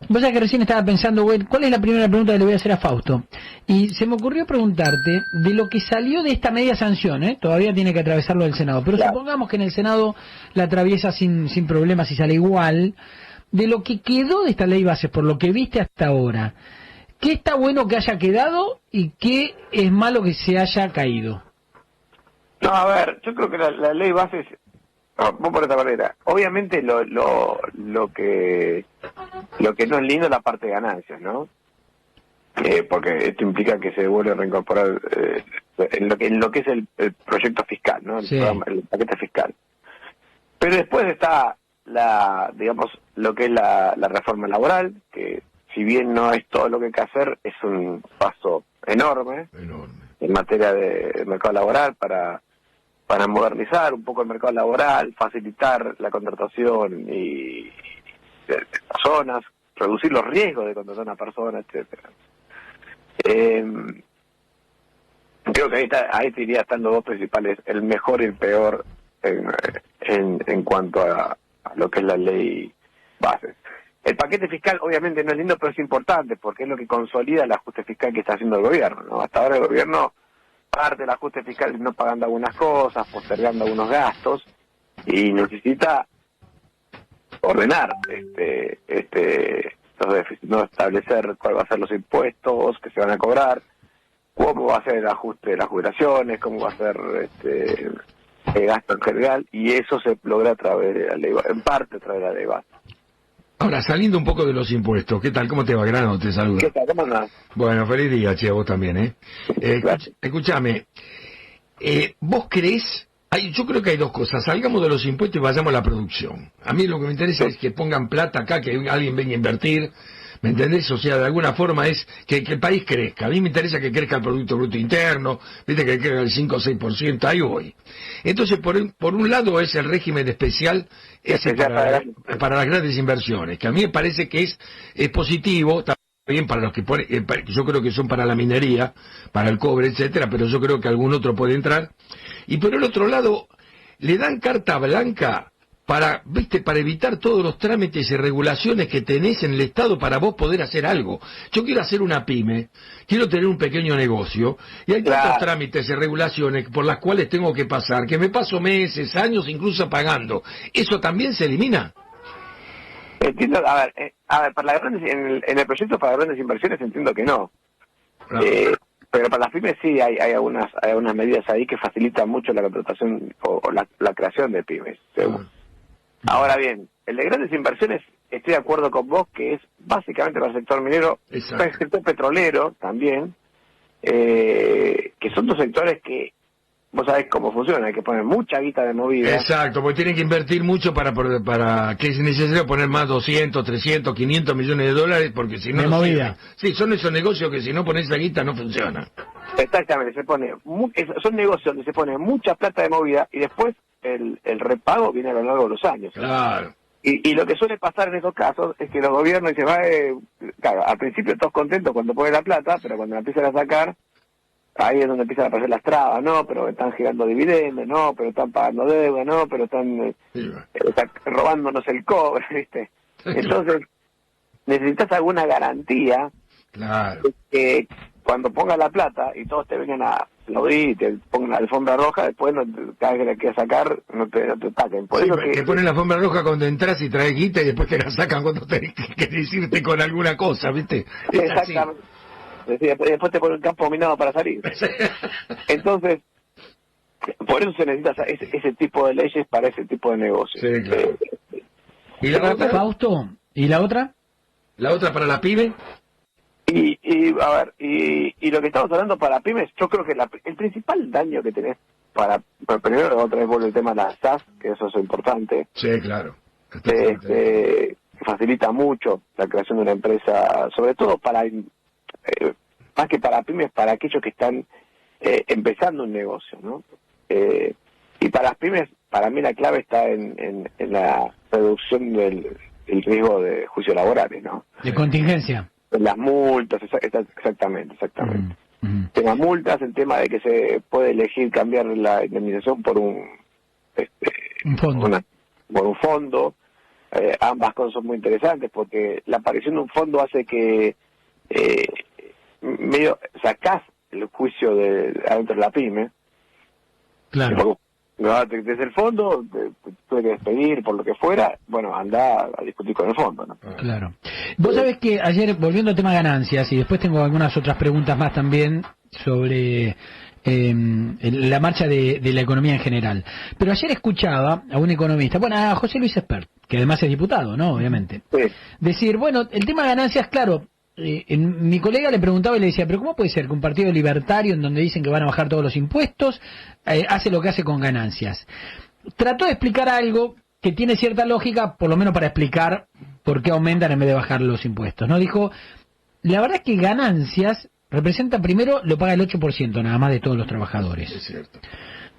Vos sabés que recién estaba pensando, güey, ¿cuál es la primera pregunta que le voy a hacer a Fausto? Y se me ocurrió preguntarte de lo que salió de esta media sanción, ¿eh? Todavía tiene que atravesarlo el Senado, pero Claro. supongamos que en el Senado la atraviesa sin problemas y sale igual. De lo que quedó de esta ley base, por lo que viste hasta ahora, ¿qué está bueno que haya quedado y qué es malo que se haya caído? No, a ver, yo creo que la ley base es... No, vamos por esta manera. Obviamente lo que no es lindo es la parte de ganancias, ¿no? Porque esto implica que se vuelve a reincorporar en lo que es el proyecto fiscal, ¿no? Sí. El paquete fiscal. Pero después está digamos, lo que es la reforma laboral, que si bien no es todo lo que hay que hacer, es un paso enorme en materia de mercado laboral para modernizar un poco el mercado laboral, facilitar la contratación y de personas, reducir los riesgos de contratar a una persona, etcétera. Creo que ahí te iría están los dos principales, el mejor y el peor en cuanto a lo que es la ley base. El paquete fiscal obviamente no es lindo, pero es importante porque es lo que consolida el ajuste fiscal que está haciendo el gobierno, ¿no? Hasta ahora el gobierno parte del ajuste fiscal no pagando algunas cosas, postergando algunos gastos, y necesita ordenar los déficits, no establecer cuál va a ser los impuestos que se van a cobrar, cómo va a ser el ajuste de las jubilaciones, cómo va a ser el gasto en general, y eso se logra a través de la ley, en parte a través de la ley base. Ahora, saliendo un poco de los impuestos, ¿qué tal? ¿Cómo te va, Grano? Te saluda. ¿Qué tal? ¿Cómo andás? Bueno, feliz día, che, a vos también, ¿eh? Escúchame, ¿vos creés? Yo creo que hay dos cosas. Salgamos de los impuestos y vayamos a la producción. A mí lo que me interesa es que pongan plata acá, que alguien venga a invertir, ¿me entendés? O sea, de alguna forma es que el país crezca. A mí me interesa que crezca el Producto Bruto Interno, viste, que crezca el 5 o 6%, ahí voy. Entonces, por un lado es el régimen especial ese para las grandes inversiones, que a mí me parece que es positivo, también para los que yo creo que son para la minería, para el cobre, etcétera, pero yo creo que algún otro puede entrar. Y por el otro lado, le dan carta blanca para evitar todos los trámites y regulaciones que tenés en el Estado para vos poder hacer algo. Yo quiero hacer una pyme, quiero tener un pequeño negocio, y hay tantos trámites y regulaciones por las cuales tengo que pasar, que me paso meses, años incluso pagando. ¿Eso también se elimina? Entiendo, a ver, para las grandes, en el proyecto para grandes inversiones entiendo que no. Pero para las pymes sí hay algunas medidas ahí que facilitan mucho la contratación o la creación de pymes, según. Ahora bien, el de grandes inversiones, estoy de acuerdo con vos que es básicamente para el sector minero, para el sector petrolero también, que son dos sectores que vos sabés cómo funciona, hay que poner mucha guita de movida. Exacto, porque tienen que invertir mucho para que es necesario poner más 200, 300, 500 millones de dólares, porque si no... De movida. Sí, son esos negocios que si no pones esa guita no funcionan. Exactamente, son negocios donde se pone mucha plata de movida y después el repago viene a lo largo de los años. Claro. Y lo que suele pasar en estos casos es que los gobiernos dicen, claro, al principio todos contentos cuando ponen la plata, pero cuando la empiezan a sacar, ahí es donde empiezan a aparecer las trabas, no, pero están girando dividendos, no, pero están pagando deuda, no, pero están robándonos el cobre, ¿viste? Entonces, necesitas alguna garantía de que cuando pongas la plata y todos te vengan a aplaudir y te pongan la alfombra roja, después cada vez que la quieras sacar no te ataquen. Por eso te ponen la alfombra roja cuando entras y traes guita y después te la sacan cuando tenés que irte con alguna cosa, ¿viste? Exactamente. Después te ponen un campo minado para salir. Entonces, por eso se necesita ese tipo de leyes para ese tipo de negocios. Sí, claro. ¿Y la otra, Fausto? ¿Y la otra? ¿La otra para la pyme? Y lo que estamos hablando para pymes, yo creo que el principal daño que tenés primero otra vez vuelve el tema de las SAS, que eso es importante. Sí, claro. Facilita mucho la creación de una empresa, sobre todo más que para pymes, para aquellos que están empezando un negocio, ¿no? Y para las pymes, para mí la clave está en la reducción del riesgo de juicios laborales, ¿no? De contingencia. Las multas, exactamente. Las multas, el tema de que se puede elegir cambiar la indemnización por un fondo. por un fondo, ambas cosas son muy interesantes porque la aparición de un fondo hace que medio sacás el juicio adentro de la pyme. Claro. Desde el fondo, tuve que despedir por lo que fuera, bueno, anda a discutir con el fondo, ¿no? Claro. Vos sabés que ayer, volviendo al tema ganancias, y después tengo algunas otras preguntas más también sobre la marcha de la economía en general. Pero ayer escuchaba a un economista, bueno, a José Luis Espert, que además es diputado, ¿no? Obviamente. Sí. Decir, bueno, el tema de ganancias, claro, mi colega le preguntaba y le decía, pero ¿cómo puede ser que un partido libertario en donde dicen que van a bajar todos los impuestos hace lo que hace con ganancias? Trató de explicar algo que tiene cierta lógica, por lo menos para explicar por qué aumentan en vez de bajar los impuestos, ¿no? Dijo, la verdad es que ganancias representa, primero, lo paga el 8% nada más de todos los trabajadores. Es cierto.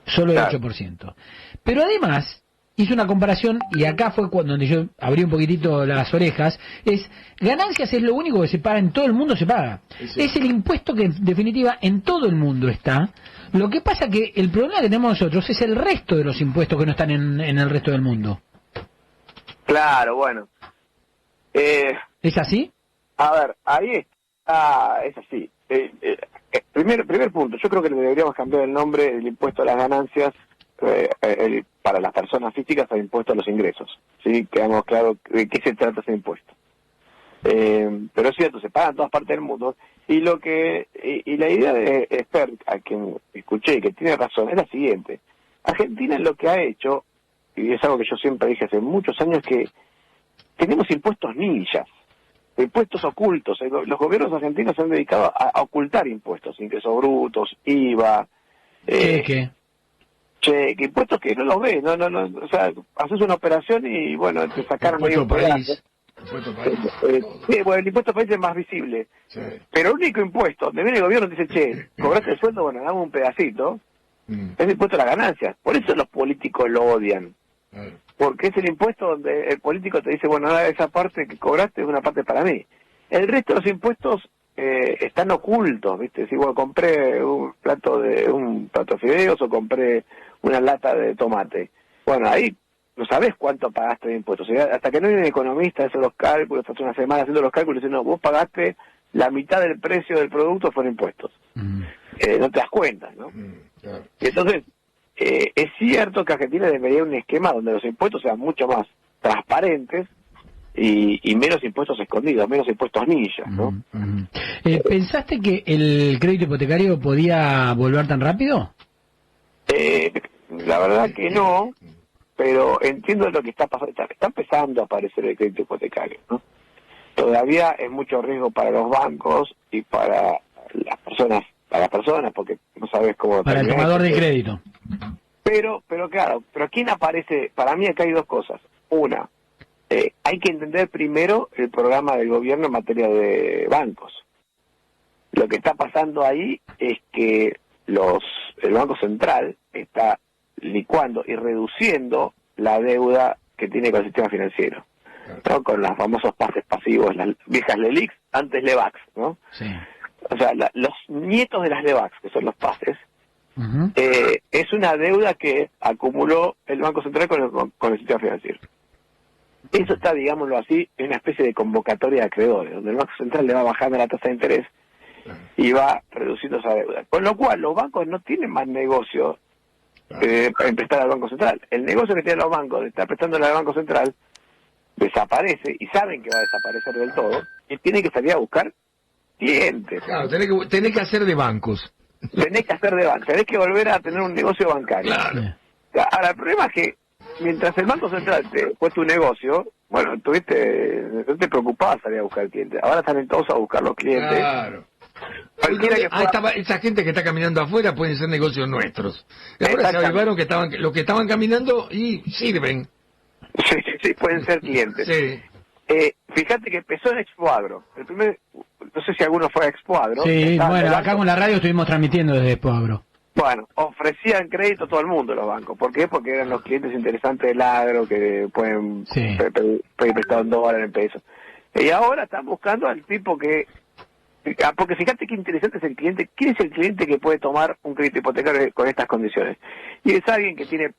Solo el 8%. Pero además, hizo una comparación, y acá fue donde yo abrí un poquitito las orejas, ganancias es lo único que se paga en todo el mundo, se paga. Es el impuesto que en definitiva en todo el mundo está. Lo que pasa que el problema que tenemos nosotros es el resto de los impuestos que no están en el resto del mundo. Claro, bueno. ¿Es así? A ver, ahí está, es así. Primer punto, yo creo que le deberíamos cambiar el nombre del impuesto a las ganancias para las personas físicas al impuesto a los ingresos. ¿Sí? Quedamos claros de qué se trata ese impuesto. Pero es cierto, se paga en todas partes del mundo. Y la idea de Espert, a quien escuché, que tiene razón, es la siguiente. Argentina lo que ha hecho, y es algo que yo siempre dije hace muchos años, que tenemos impuestos ninjas, impuestos ocultos. Los gobiernos argentinos se han dedicado a ocultar impuestos, ingresos brutos, IVA, ¿Qué? cheque, impuestos que no los ves, no, o sea, haces una operación y bueno, te sacaron medio un pedazo. Sí, bueno, el impuesto país es más visible, sí. Pero el único impuesto donde viene el gobierno y dice, che, cobraste el sueldo, bueno, dame un pedacito, es el impuesto a las ganancias. Por eso los políticos lo odian, porque es el impuesto donde el político te dice, bueno, ahora esa parte que cobraste es una parte para mí. El resto de los impuestos están ocultos, ¿viste? Si bueno, compré un plato de fideos o compré una lata de tomate, bueno, ahí no sabés cuánto pagaste de impuestos. O sea, hasta que no hay un economista hace los cálculos, hace una semana haciendo los cálculos, y dice, no, vos pagaste la mitad del precio del producto fueron impuestos. No te das cuenta, ¿no? Claro. Y entonces, es cierto que Argentina debería un esquema donde los impuestos sean mucho más transparentes y menos impuestos escondidos, menos impuestos ninja, ¿no? ¿Pensaste que el crédito hipotecario podía volver tan rápido? La verdad que no, pero entiendo lo que está pasando. Está empezando a aparecer el crédito hipotecario, ¿no? Todavía es mucho riesgo para los bancos y para las personas, porque no sabes cómo... Para el tomador de crédito. Pero claro, pero ¿quién aparece? Para mí acá hay dos cosas. Una, hay que entender primero el programa del gobierno en materia de bancos. Lo que está pasando ahí es que el Banco Central está licuando y reduciendo la deuda que tiene con el sistema financiero, ¿no? Con los famosos pases pasivos, las viejas LELIX, antes LEVAX, ¿no? Sí. O sea, los nietos de las LEVAX, que son los pases, es una deuda que acumuló el Banco Central con el sistema financiero. Eso está, digámoslo así, en una especie de convocatoria de acreedores, donde el Banco Central le va bajando la tasa de interés y va reduciendo esa deuda. Con lo cual, los bancos no tienen más negocio en prestar al Banco Central. El negocio que tienen los bancos de estar prestándole al Banco Central desaparece, y saben que va a desaparecer del todo, y tienen que salir a buscar clientes. Claro, tenés que hacer de bancos. Tenés que volver a tener un negocio bancario. Claro. Ahora, el problema es que mientras el Banco Central fue tu negocio, bueno, no te preocupabas salir a buscar clientes. Ahora salen todos a buscar los clientes. Claro. Esa gente que está caminando afuera pueden ser negocios nuestros. Y ahora se avivaron que los que estaban caminando y sirven. Sí, pueden ser clientes. Sí. Fíjate que empezó en Expoagro. No sé si alguno fue a Expoagro. Sí, bueno, acá con la radio estuvimos transmitiendo desde Expoagro. Bueno, ofrecían crédito a todo el mundo los bancos. ¿Por qué? Porque eran los clientes interesantes del agro que pueden pedir prestado en dólares, en pesos. Y ahora están buscando al tipo que... Porque fíjate qué interesante es el cliente. ¿Quién es el cliente que puede tomar un crédito hipotecario con estas condiciones? Y es alguien que tiene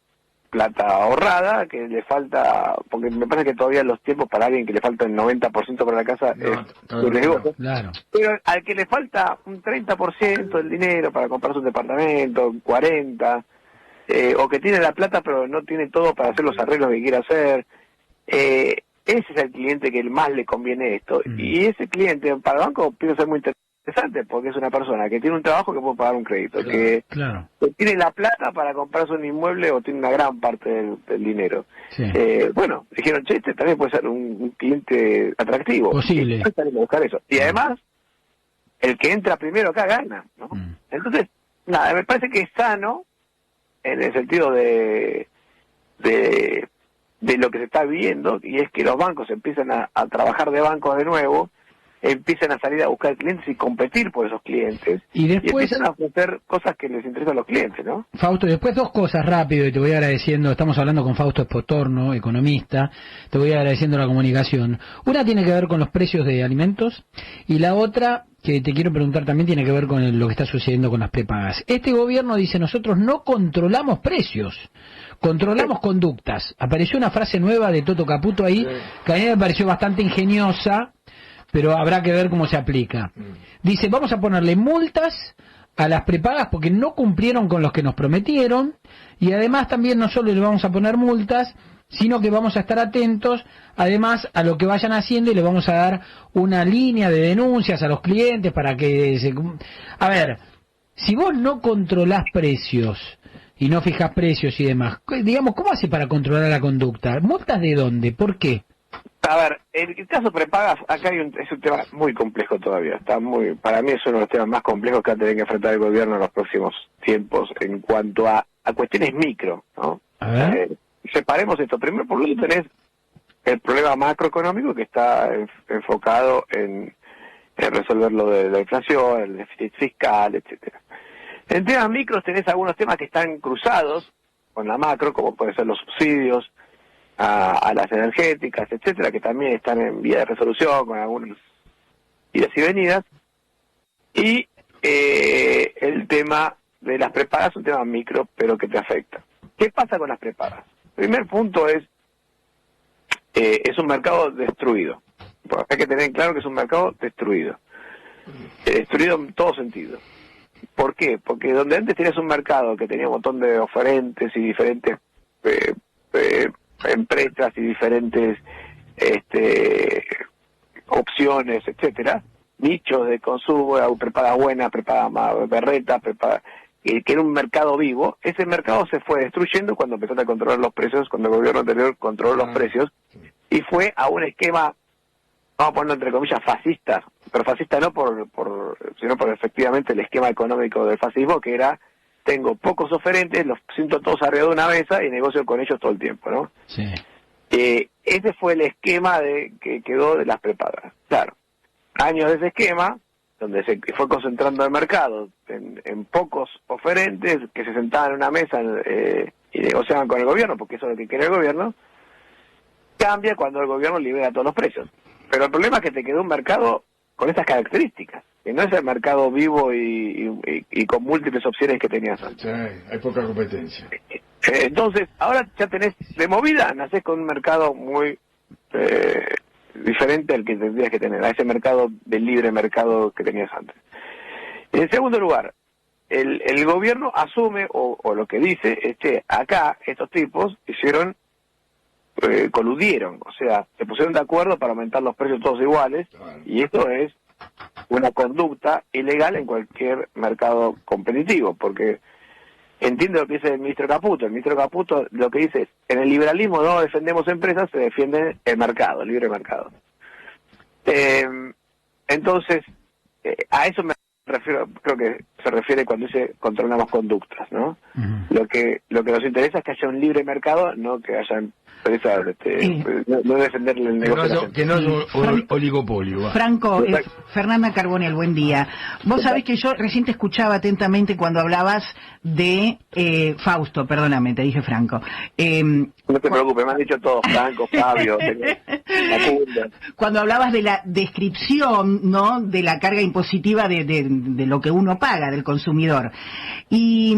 plata ahorrada, que le falta, porque me parece que todavía los tiempos para alguien que le falta el 90% para la casa es un negocio. Claro. Pero al que le falta un 30% del dinero para comprarse un departamento, 40%, o que tiene la plata pero no tiene todo para hacer los arreglos que quiere hacer, ese es el cliente que más le conviene esto. Y ese cliente para el banco pienso ser muy interesante, porque es una persona que tiene un trabajo que puede pagar un crédito, que tiene la plata para comprarse un inmueble o tiene una gran parte del dinero. Sí. Bueno, dijeron, che, este también puede ser un cliente atractivo. Posible. Y buscar eso. Y además, el que entra primero acá gana, ¿no? Entonces, nada, me parece que es sano en el sentido de lo que se está viendo, y es que los bancos empiezan a trabajar de bancos de nuevo, empiezan a salir a buscar clientes y competir por esos clientes, y después empiezan a ofrecer cosas que les interesan a los clientes, ¿no? Fausto, después dos cosas rápido y te voy agradeciendo. Estamos hablando con Fausto Espotorno, economista. Te voy agradeciendo la comunicación. Una tiene que ver con los precios de alimentos y la otra que te quiero preguntar también tiene que ver con lo que está sucediendo con las prepagas. Este gobierno dice, nosotros no controlamos precios, controlamos conductas. Apareció una frase nueva de Toto Caputo ahí, que a mí me pareció bastante ingeniosa, pero habrá que ver cómo se aplica. Dice, vamos a ponerle multas a las prepagas porque no cumplieron con los que nos prometieron, y además también no solo le vamos a poner multas, sino que vamos a estar atentos además a lo que vayan haciendo y le vamos a dar una línea de denuncias a los clientes para que se... A ver, si vos no controlás precios y no fijás precios y demás, digamos, ¿cómo hace para controlar la conducta? ¿Multas de dónde? ¿Por qué? A ver, en el caso prepagas, acá es un tema muy complejo todavía. Para mí es uno de los temas más complejos que va a tener que enfrentar el gobierno en los próximos tiempos en cuanto a cuestiones micro, ¿no? A ver. Separemos esto. Primero, por lo tanto, tenés el problema macroeconómico que está enfocado en resolver lo de la inflación, el déficit fiscal, etcétera. En temas micros tenés algunos temas que están cruzados con la macro, como pueden ser los subsidios a las energéticas, etcétera, que también están en vía de resolución con algunas idas y venidas. Y el tema de las prepagas es un tema micro, pero que te afecta. ¿Qué pasa con las prepagas? El primer punto es un mercado destruido. Hay que tener claro que es un mercado destruido. Destruido en todo sentido. ¿Por qué? Porque donde antes tenías un mercado que tenía un montón de oferentes y diferentes empresas y diferentes opciones, etcétera, nichos de consumo, prepaga buena, prepaga berreta, que era un mercado vivo, ese mercado se fue destruyendo cuando empezaron a controlar los precios, cuando el gobierno anterior controló los precios, y fue a un esquema, vamos a ponerlo entre comillas, fascista, pero fascista no sino por efectivamente el esquema económico del fascismo, que era, tengo pocos oferentes, los siento todos arriba de una mesa y negocio con ellos todo el tiempo, ¿no? Sí. Ese fue el esquema que quedó de las prepagas. Claro, años de ese esquema, donde se fue concentrando el mercado en pocos oferentes que se sentaban en una mesa y negociaban con el gobierno, porque eso es lo que quiere el gobierno, cambia cuando el gobierno libera todos los precios. Pero el problema es que te quedó un mercado con estas características, que no es el mercado vivo y con múltiples opciones que tenías antes. Sí, hay poca competencia. Entonces, ahora ya tenés de movida, nacés con un mercado muy diferente al que tendrías que tener, a ese mercado del libre mercado que tenías antes. En segundo lugar, el gobierno asume, o lo que dice, es que acá estos tipos coludieron, o sea, se pusieron de acuerdo para aumentar los precios todos iguales, y esto es una conducta ilegal en cualquier mercado competitivo, porque entiende lo que dice el ministro Caputo. El ministro Caputo lo que dice es, en el liberalismo no defendemos empresas, se defiende el mercado, el libre mercado. Entonces, a eso me refiero, creo que se refiere cuando dice controlamos conductas, ¿no? Lo que nos interesa es que haya un libre mercado, no que haya empresas, no defenderle el negocio. Que no es un oligopolio. Va. Franco, Fernanda Carbonell, buen día. Vos sabés que yo recién te escuchaba atentamente cuando hablabas de Fausto, perdóname, te dije Franco. No te preocupes, me han dicho todos, Franco, Fabio, Facundo. Cuando hablabas de la descripción, ¿no?, de la carga impositiva de lo que uno paga. fiscalía del consumidor. Y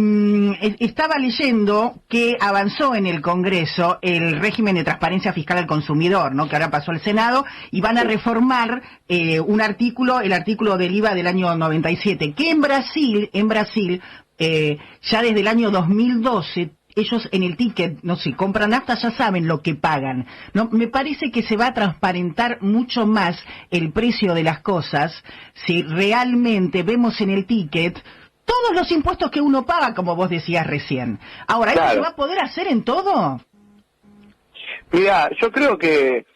estaba leyendo que avanzó en el Congreso el régimen de transparencia fiscal al consumidor, ¿no? Que ahora pasó al Senado, y van a reformar un artículo, el artículo del IVA del año 97, que en Brasil, ya desde el año 2012, ellos en el ticket, no sé, compran nafta, ya saben lo que pagan, ¿no? Me parece que se va a transparentar mucho más el precio de las cosas si realmente vemos en el ticket todos los impuestos que uno paga, como vos decías recién. Ahora, ¿esto se va a poder hacer en todo? Mira, yo creo que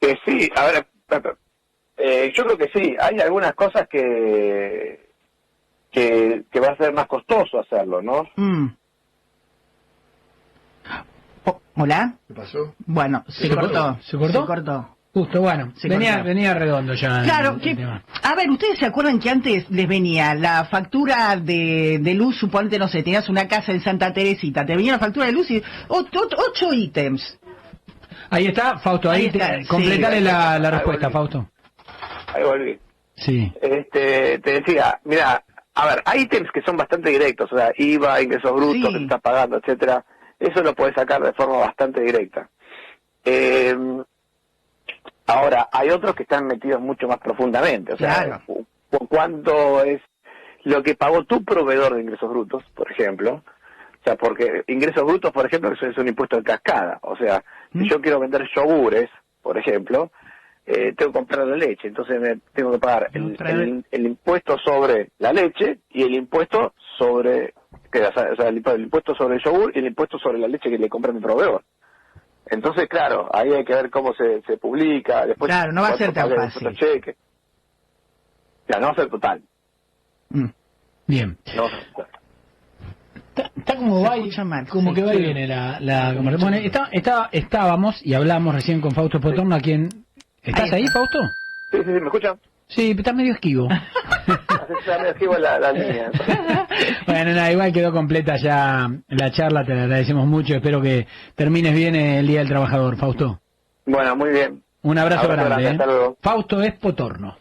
sí. A ver, yo creo que sí. Hay algunas cosas que va a ser más costoso hacerlo, ¿no? ¿Hola? ¿Qué pasó? Bueno, se cortó. ¿Se cortó? Se cortó. Justo, bueno, venía redondo ya. Claro, a ver, ¿ustedes se acuerdan que antes les venía la factura de luz? Suponte, no sé, tenías una casa en Santa Teresita, te venía la factura de luz y 8 ítems. Ahí está, Fausto, completale la respuesta, Fausto. Ahí volví. Sí. Te decía, mira, a ver, hay ítems que son bastante directos, o sea, IVA, ingresos brutos que te estás pagando, etcétera. Eso lo puedes sacar de forma bastante directa. Ahora, hay otros que están metidos mucho más profundamente. O sea, ¿cuánto es lo que pagó tu proveedor de ingresos brutos, por ejemplo? O sea, porque ingresos brutos, por ejemplo, eso es un impuesto en cascada. O sea, si yo quiero vender yogures, por ejemplo, tengo que comprar la leche. Entonces me tengo que pagar el impuesto sobre la leche y el impuesto sobre... o sea, el impuesto sobre el yogur y el impuesto sobre la leche que le compra mi proveedor. Entonces, claro, ahí hay que ver cómo se publica. Después, claro, no va a ser tan fácil. Cheque. Ya, no va a ser total. Bien. No, está como va y, como que va y viene la conversación. Bueno, estábamos y hablamos recién con Fausto Potorno, a quien... ¿Estás ahí, Fausto? Sí, ¿me escuchan? Sí, estás medio esquivo. Está medio esquivo la línea. Bueno, nada, igual quedó completa ya la charla, te la agradecemos mucho, espero que termines bien el Día del Trabajador, Fausto. Bueno, muy bien. Un abrazo grande. Hasta luego. Fausto es Potorno.